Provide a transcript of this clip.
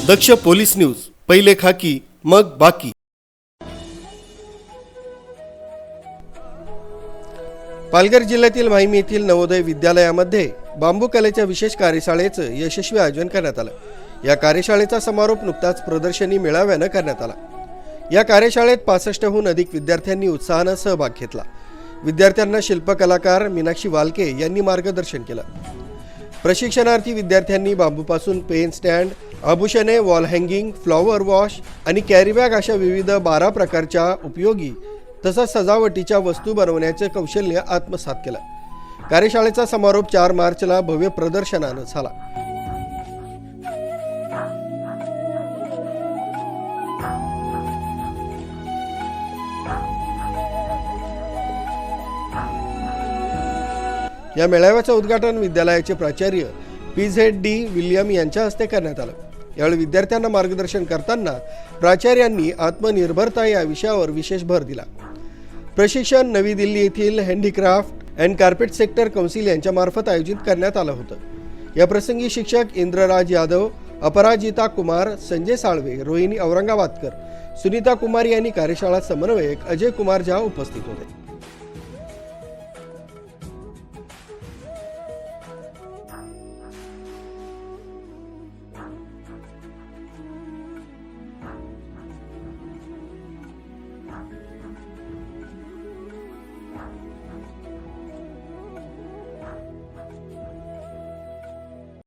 दक्ष police news, पहिले खाकी मग बाकी। पालघर जिल्ह्यातील माहीम येथील नवोदय विद्यालयामध्ये बांबू कलेच्या विशेष कार्यशाळेचं यशस्वी आयोजन करण्यात आलं। या कार्यशाळेचा समारोप नुकताच प्रदर्शनी मेळाव्यानं करण्यात आला। या कार्यशाळेत 65हून अधिक विद्यार्थ्यांनी उत्साहानं सहभाग घेतला। विद्यार्थ्यांना शिल्पकलाकार मीनाक्षी वालके यांनी मार्गदर्शन केलं। प्रशिक्षणार्थी विद्यार्थ्यांनी बांबूपासून पेन स्टँड, आभूषणे, वॉल हँगिंग, फ्लॉवर वॉश आणि कॅरी बॅग अशा विविध 12 प्रकारच्या उपयोगी तसंच सजावटीच्या वस्तू बनवण्याचे कौशल्य आत्मसात केलं। कार्यशाळेचा समारोप 4 मार्चला भव्य प्रदर्शनानं झाला। या मेळाव्याचं उद्घाटन विद्यालयाचे प्राचार्य PZD विल्यम यांच्या हस्ते करण्यात आलं। यावेळी विद्यार्थ्यांना मार्गदर्शन करताना प्राचार्यांनी आत्मनिर्भरता या विषयावर विशेष भर दिला। प्रशिक्षण नवी दिल्ली येथील handicraft and carpet sector council यांच्या मार्फत आयोजित करण्यात आलं होतं। या प्रसंगी शिक्षक इंद्रराज यादव, अपराजिता कुमार, संजय साळवे, रोहिणी औरंगाबादकर, सुनीता कुमार यांनी कार्यशाळा समन्वयक अजय कुमार झा उपस्थित होते।